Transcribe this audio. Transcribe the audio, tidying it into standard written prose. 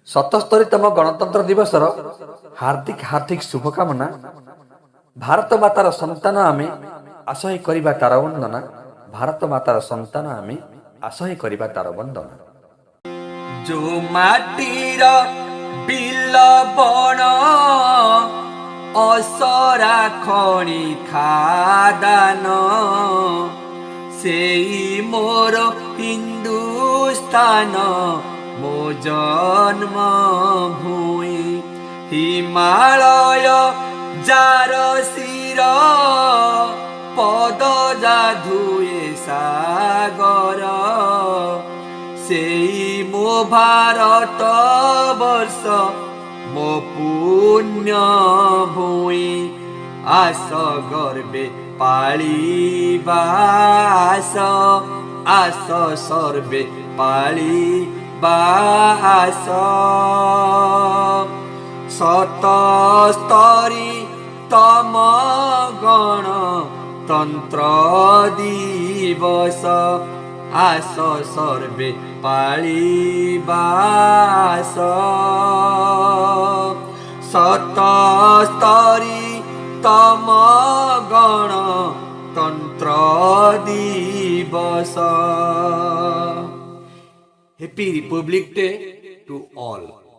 ସତସ୍ତରୀତମ ଗଣତନ୍ତ୍ର ଦିବସର ହାର୍ଦ୍ଦିକ ହାର୍ଦ୍ଦିକ ଶୁଭକାମନା। ଭାରତ ମାତାର ସନ୍ତାନ ଆମେ, ଆସ ହିଁ କରିବା ତାର ବନ୍ଦନା। ଭାରତ ମାତାର ସନ୍ତାନ ଆମେ, ଆସ ହିଁ କରିବା ତାର ବନ୍ଦନା। ଯୋଉ ମାଟିର ବିଲ ବଣ ଅସରା ଖଣି ଖାଦାନ, ସେଇ ମୋର ହିନ୍ଦୁସ୍ତାନ ମୋ ଜନ୍ମ ଭୂଇଁ। ହିମାଳୟ ଯାର ଶିର ପଦ ଧୁଏ ସାଗର, ସେଇ ମୋ ଭାରତ ବର୍ଷ ମୋ ପୁଣ୍ୟ ଭୂଇଁ। ଆସ ଗର୍ବେ ପାଳିବା ଆସ, ଆସ ସର୍ବେ ପାଳିବା ଆସ। 77ତମ ଗଣତନ୍ତ୍ର ଦିବସ, ଆସ ସର୍ବେ ପାଳିବା ଆସ। 77ତମ ଗଣତନ୍ତ୍ର ଦିବସ। Happy Republic Day to all.